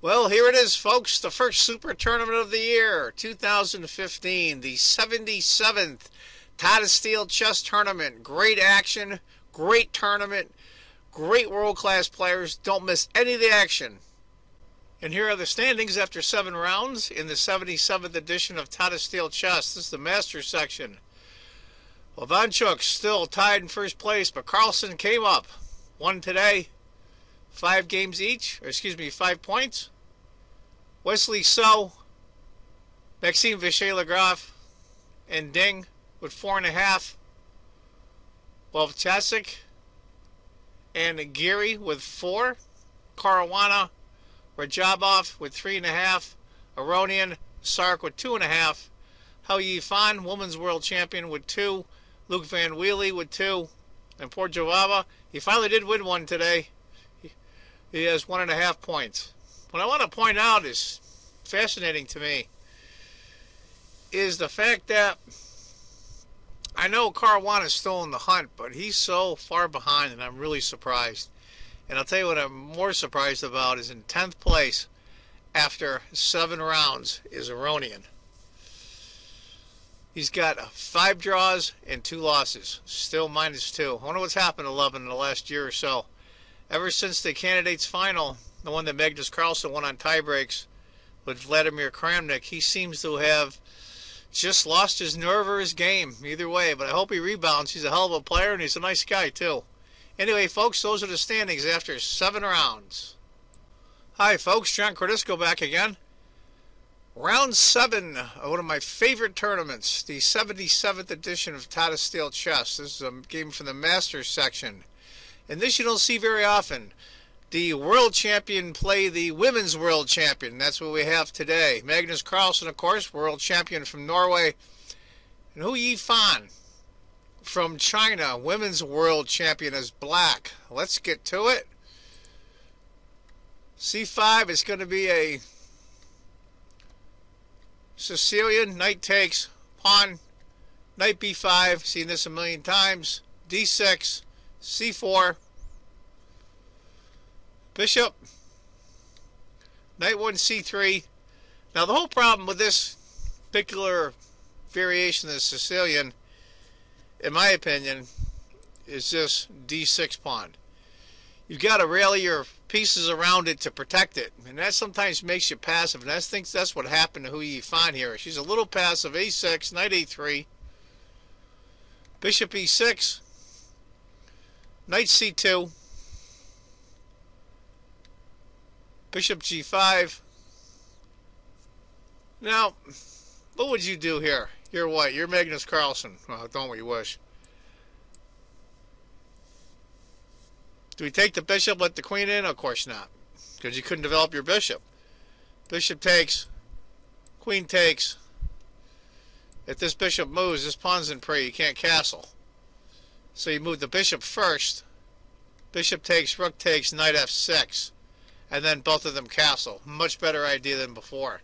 Well, here it is, folks. The first super tournament of the year, 2015, the 77th Tata Steel Chess Tournament. Great action, great tournament, great world-class players. Don't miss any of the action. And here are the standings after 7 rounds in the 77th edition of Tata Steel Chess. This is the Masters section. Levanchuk still tied in first place, but Carlsen came up. Won today. 5 games each, or 5 points. Wesley So, Maxime Vachier-Lagrave, and Ding with 4.5. Lovchasik and Geary with 4. Caruana, Rajabov with 3.5. Aronian, Sark with 2.5. Hao Yifan, Women's World Champion with 2. Luke Van Wheely with 2. And poor Jovava, he finally did win one today. He has 1.5 points. What I want to point out is fascinating to me is the fact that I know Caruana is still in the hunt, but he's so far behind, and I'm really surprised. And I'll tell you what I'm more surprised about is in 10th place after 7 rounds is Aronian. He's got 5 draws and 2 losses, still -2. I wonder what's happened to Levin in the last year or so. Ever since the candidates final, the one that Magnus Carlsen won on tiebreaks with Vladimir Kramnik, he seems to have just lost his nerve or his game. Either way, but I hope he rebounds. He's a hell of a player, and he's a nice guy, too. Anyway, folks, those are the standings after 7 rounds. Hi, folks. John Cordisco back again. Round 7 of one of my favorite tournaments, the 77th edition of Tata Steel Chess. This is a game from the Masters section. And this you don't see very often. The world champion play the women's world champion. That's what we have today. Magnus Carlsen, of course, world champion from Norway. And Hou Yifan from China, women's world champion as black. Let's get to it. C5 is going to be a Sicilian. Knight takes, pawn, knight b5. Seen this a million times. d6. C4, bishop, knight 1 C3. Now the whole problem with this particular variation of the Sicilian, in my opinion, is this D6 pawn. You've got to rally your pieces around it to protect it, and that sometimes makes you passive, and I think that's what happened to Hou Yifan here. She's a little passive. A6, knight A3, bishop E6, knight C2, bishop G5. Now, what would you do here? You're what? You're Magnus Carlsen. Well, don't we wish? Do we take the bishop, let the queen in? Of course not, because you couldn't develop your bishop. Bishop takes, queen takes. If this bishop moves, this pawn's in prey. You can't castle. So you move the bishop first. Bishop takes, rook takes, knight f6. And then both of them castle. Much better idea than before.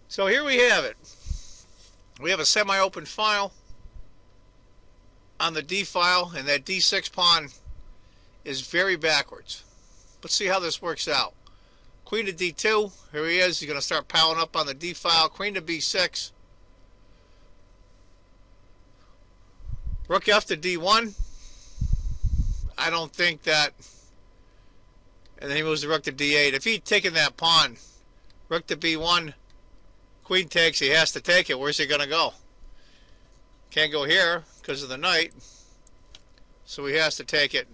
So here we have it. We have a semi-open file on the d file, and that d6 pawn is very backwards. Let's see how this works out. Queen to d2. Here he is. He's going to start piling up on the d file. Queen to b6. Rook f to d1. I don't think that. And then he moves the rook to d8. If he'd taken that pawn, rook to b1, queen takes, he has to take it. Where's he going to go? Can't go here because of the knight. So he has to take it.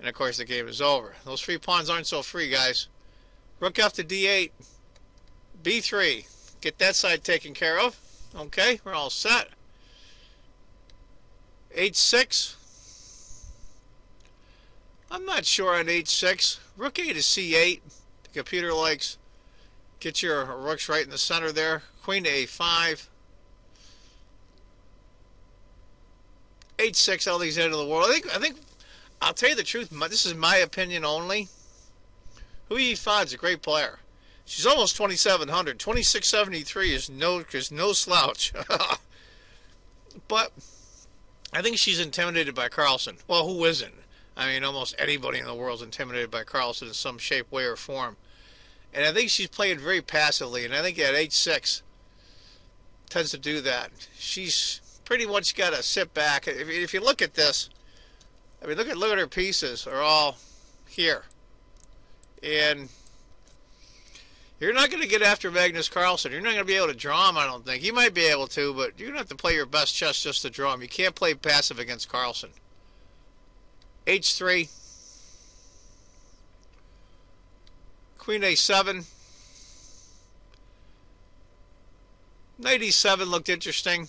And of course the game is over. Those free pawns aren't so free, guys. Rook f to d8, b3. Get that side taken care of. Okay, we're all set. h6. I'm not sure on h6. Rook a to c8. The computer likes. Get your rooks right in the center there. Queen to a5. h6. I don't think it's the end of the world. I think. I'll tell you the truth. This is my opinion only. Hou Yifan's a great player. She's almost 2,700. 2,673 is no slouch. But I think she's intimidated by Carlsen. Well, who isn't? I mean, almost anybody in the world is intimidated by Carlsen in some shape, way, or form. And I think she's playing very passively, and I think at h6 tends to do that. She's pretty much got to sit back. If you look at this, I mean, look at her pieces are all here. And you're not going to get after Magnus Carlsen. You're not going to be able to draw him, I don't think. You might be able to, but you're going to have to play your best chess just to draw him. You can't play passive against Carlsen. h3. Queen a7. Knight e7 looked interesting.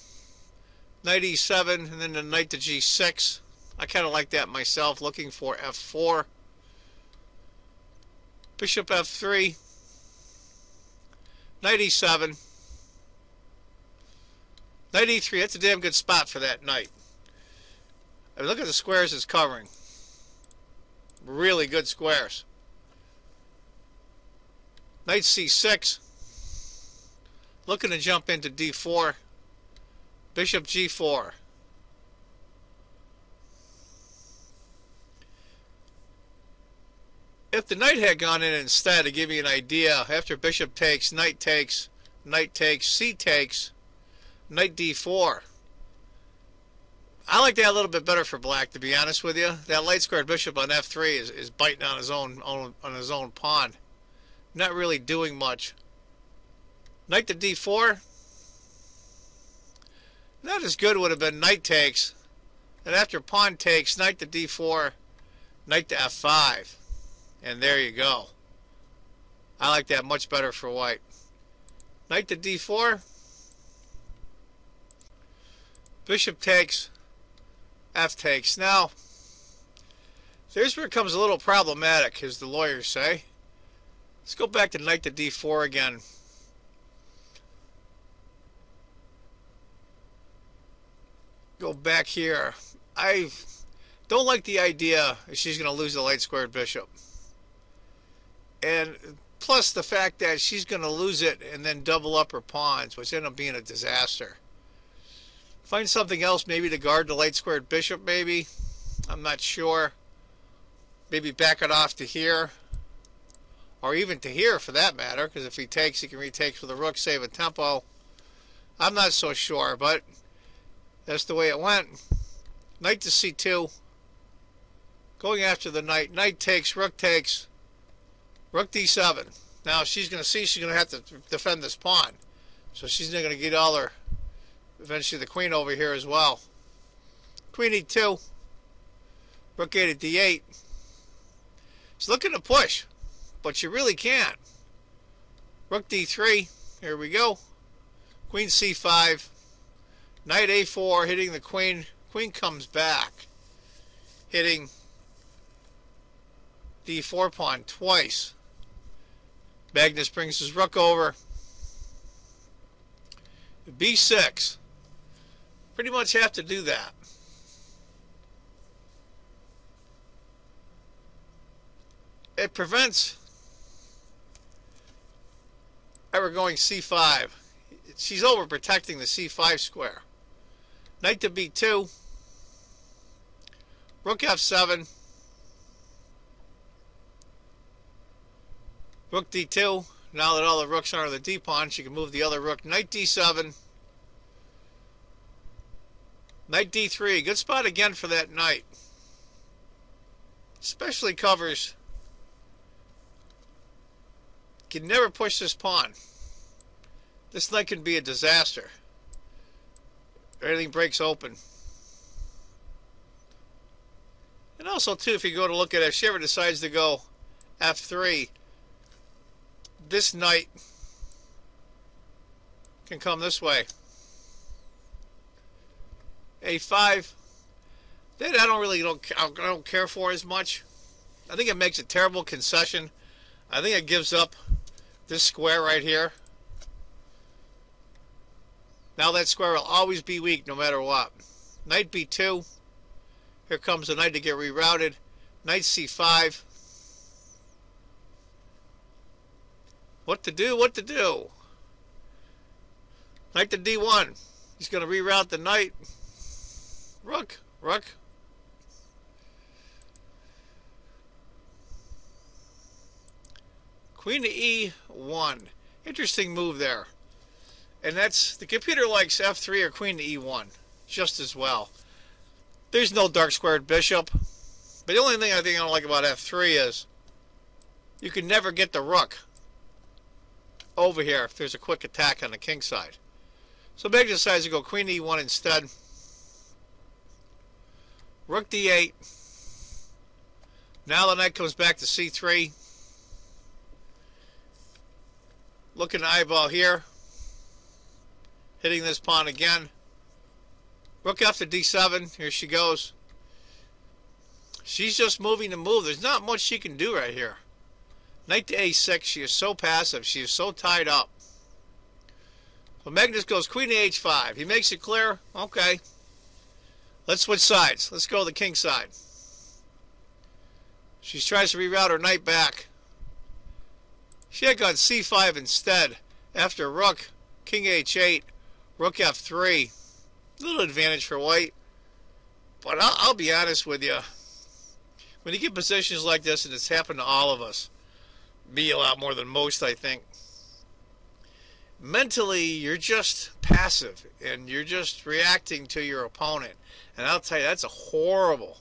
Knight e7, and then the knight to g6. I kind of like that myself, looking for f4. Bishop f3. Knight e7. Knight e3, that's a damn good spot for that knight. I mean, look at the squares it's covering. Really good squares. Knight c6. Looking to jump into d4. Bishop g4. If the knight had gone in instead, to give you an idea, after bishop takes, knight takes, c takes, knight d4. I like that a little bit better for black, to be honest with you. That light squared bishop on f3 is biting on his own pawn. Not really doing much. Knight to d4. Not as good would have been knight takes. And after pawn takes, knight to d4, knight to f5. And there you go. I like that much better for white. Knight to d4. Bishop takes, f takes. Now, there's where it becomes a little problematic, as the lawyers say. Let's go back to knight to d4 again. Go back here. I don't like the idea that she's going to lose the light squared bishop. And plus the fact that she's going to lose it and then double up her pawns, which end up being a disaster. Find something else maybe to guard the light squared bishop, maybe. I'm not sure. Maybe back it off to here. Or even to here for that matter, because if he takes, he can retake with a rook, save a tempo. I'm not so sure, but that's the way it went. Knight to c2. Going after the knight. Knight takes, rook takes. Rook d7. Now she's going to see she's going to have to defend this pawn. So she's not going to get all her, eventually the queen over here as well. Queen e2. Rook a to d8. She's looking to push, but you really can't. Rook d3. Here we go. Queen c5. Knight a4 hitting the queen. Queen comes back, hitting d4 pawn twice. Magnus brings his rook over. b6. Pretty much have to do that. It prevents ever going c5. She's overprotecting the c5 square. Knight to b2. Rook f7. Rook d2. Now that all the rooks are on the d pawn, she can move the other rook. Knight d7. Knight d3. Good spot again for that knight. Especially covers. Can never push this pawn. This knight can be a disaster. Everything breaks open. And also, too, if you go to look at it, if she ever decides to go f3, this knight can come this way. a5. That I don't care for as much. I think it makes a terrible concession. I think it gives up this square right here. Now that square will always be weak no matter what. Knight b2. Here comes the knight to get rerouted. Knight c5. What to do? What to do? Knight to d1. He's going to reroute the knight. Rook. Rook. Queen to E1. Interesting move there. And that's, the computer likes F3 or Queen to E1 just as well. There's no dark squared bishop. But the only thing I think I don't like about F3 is you can never get the rook over here if there's a quick attack on the king side. So Meg decides to go Queen to E1 instead. Rook D8. Now the knight comes back to C3. Looking to eyeball here. Hitting this pawn again. Rook F to D7. Here she goes. She's just moving to move. There's not much she can do right here. Knight to A6. She is so passive. She is so tied up. So Magnus goes Queen to H5. He makes it clear. Okay. Let's switch sides. Let's go to the king side. She tries to reroute her knight back. She had gone C5 instead. After rook, king H8, rook F3. Little advantage for white. But I'll be honest with you. When you get positions like this, and it's happened to all of us, me a lot more than most, I think, mentally you're just passive and you're just reacting to your opponent. And I'll tell you, that's a horrible,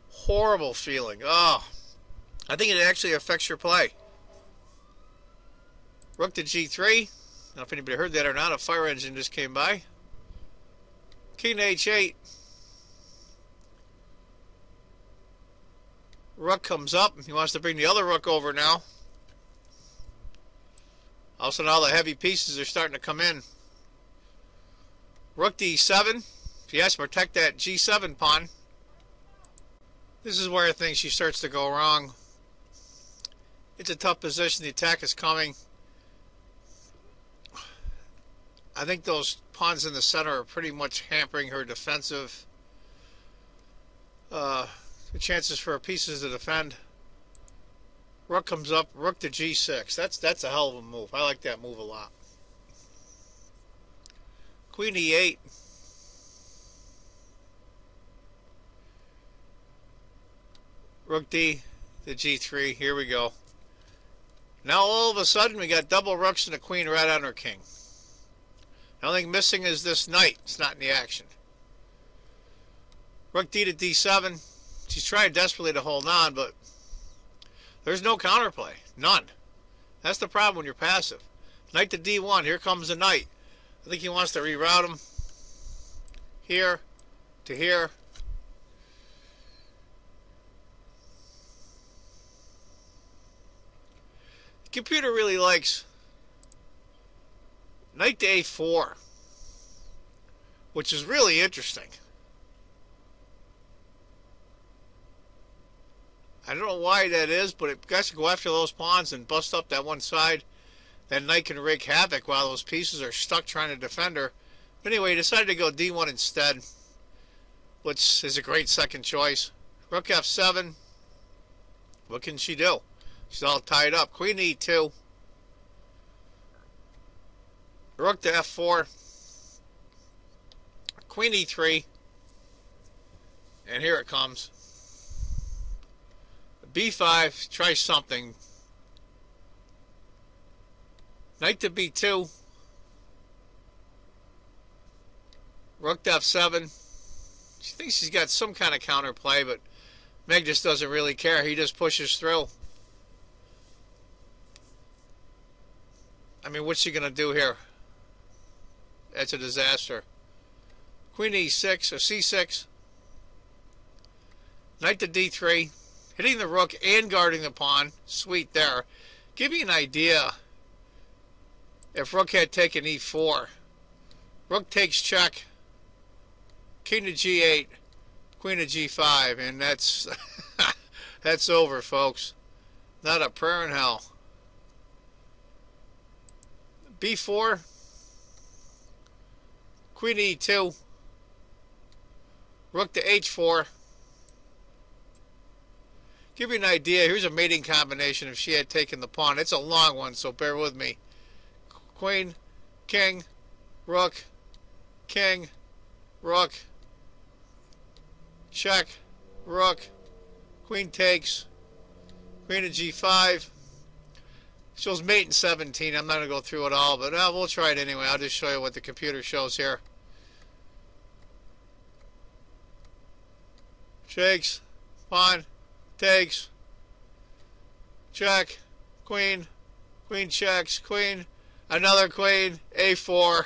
horrible feeling. Oh, I think it actually affects your play. Rook to G3. I don't know if anybody heard that or not. A fire engine just came by. King to H8. Rook comes up. He wants to bring the other rook over now. Also, now the heavy pieces are starting to come in. Rook D7. He has to protect that G7 pawn. This is where I think she starts to go wrong. It's a tough position. The attack is coming. I think those pawns in the center are pretty much hampering her defensive. The chances for her pieces to defend. Rook comes up. Rook to G6. That's a hell of a move. I like that move a lot. Queen E8. Rook D to G3. Here we go. Now all of a sudden we got double rooks and a queen right on her king. The only thing missing is this knight. It's not in the action. Rook D to D7. She's trying desperately to hold on, but there's no counterplay. None. That's the problem when you're passive. Knight to D1. Here comes the knight. I think he wants to reroute him. Here to here. The computer really likes Knight to A4, which is really interesting. I don't know why that is, but it got to go after those pawns and bust up that one side. That knight can wreak havoc while those pieces are stuck trying to defend her. But anyway, he decided to go D1 instead, which is a great second choice. Rook F7. What can she do? She's all tied up. Queen E2. Rook to F4. Queen E3. And here it comes. B5. Try something. Knight to B2. Rook to F7. She thinks she's got some kind of counterplay, but Meg just doesn't really care. He just pushes through. I mean, what's she going to do here? That's a disaster. Queen E6 or C6. Knight to D3. Hitting the rook and guarding the pawn. Sweet there. Give me an idea if rook had taken E4. Rook takes check. King to G8. Queen to G5. And that's that's over, folks. Not a prayer in hell. B4. Queen E2. Rook to H4. Give you an idea. Here's a mating combination if she had taken the pawn. It's a long one, so bear with me. Queen, king, rook, king, rook, check, rook, queen takes, queen to G5. Shows mate in 17. I'm not going to go through it all, but we'll try it anyway. I'll just show you what the computer shows here. Shakes, pawn, takes, check, queen, queen checks, queen, another queen, a4,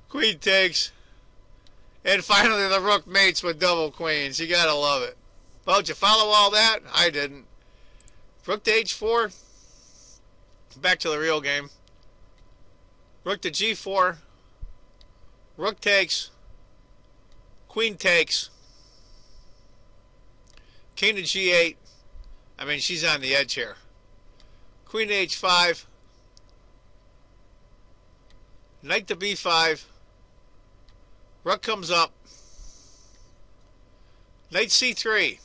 queen takes, and finally the rook mates with double queens. You gotta love it. Well, did you follow all that? I didn't. Rook to h4. Back to the real game. Rook to g4. Rook takes. Queen takes. King to g8. I mean, she's on the edge here. Queen to h5. Knight to b5. Rook comes up. Knight c3.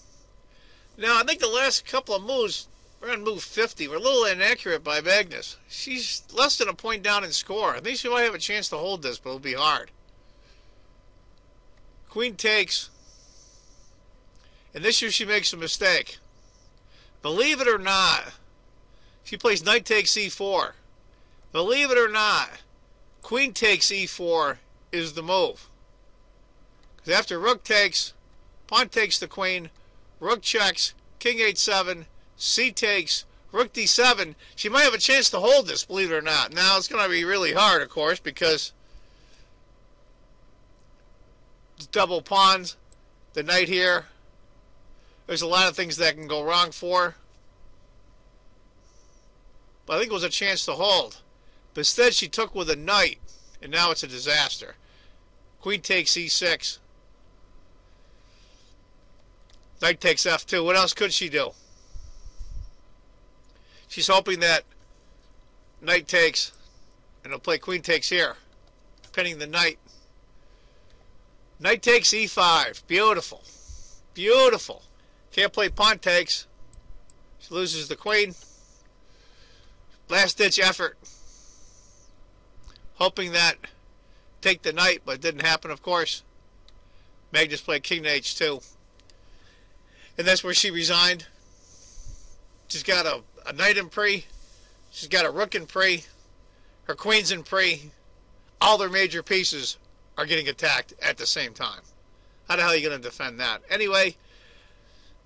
Now, I think the last couple of moves, we're on move 50. We're a little inaccurate by Magnus. She's less than a point down in score. I think she might have a chance to hold this, but it'll be hard. Queen takes. And this year she makes a mistake. Believe it or not, she plays knight takes e4. Believe it or not, queen takes e4 is the move. Because after rook takes, pawn takes the queen, rook checks, king h7, c takes, rook d7. She might have a chance to hold this, believe it or not. Now, it's going to be really hard, of course, because it's double pawns, the knight here. There's a lot of things that can go wrong for. But I think it was a chance to hold. But instead she took with a knight, and now it's a disaster. Queen takes e6. Knight takes f2. What else could she do? She's hoping that knight takes, and he'll play queen takes here, pinning the knight. Knight takes e5. Beautiful. Beautiful. Can't play pawn takes. She loses the queen. Last ditch effort. Hoping that take the knight, but it didn't happen, of course. Magnus played king to h2. And that's where she resigned. She's got a knight in pre. She's got a rook in pre. Her queen's in pre. All their major pieces are getting attacked at the same time. How the hell are you going to defend that? Anyway,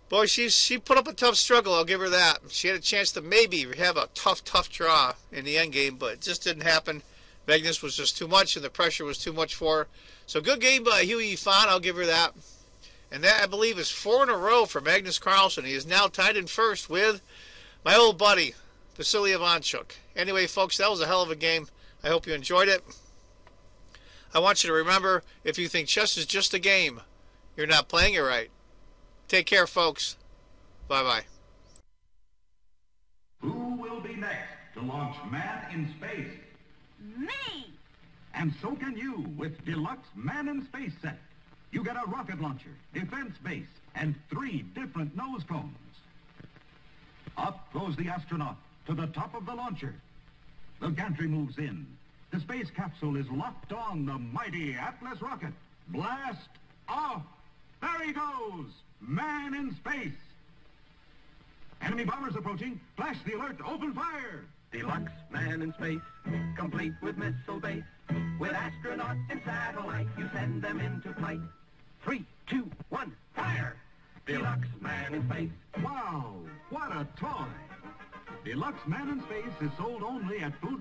boy, she put up a tough struggle, I'll give her that. She had a chance to maybe have a tough draw in the endgame, but it just didn't happen. Magnus was just too much, and the pressure was too much for her. So good game by Huey Yifan, I'll give her that. And that, I believe, is 4 in a row for Magnus Carlsen. He is now tied in first with my old buddy, Vasily Ivanchuk. Anyway, folks, that was a hell of a game. I hope you enjoyed it. I want you to remember, if you think chess is just a game, you're not playing it right. Take care, folks. Bye-bye. Who will be next to launch Man in Space? Me! And so can you with Deluxe Man in Space set. You get a rocket launcher, defense base, and 3 different nose cones. Up goes the astronaut to the top of the launcher. The gantry moves in. The space capsule is locked on the mighty Atlas rocket. Blast off! There he goes! Man in space! Enemy bombers approaching. Flash the alert. Open fire! Deluxe Man in Space, complete with missile base. With astronauts and satellite, you send them into flight. 3, 2, 1, fire! Deluxe Man in Space. Wow! What a toy! Deluxe Man in Space is sold only at food...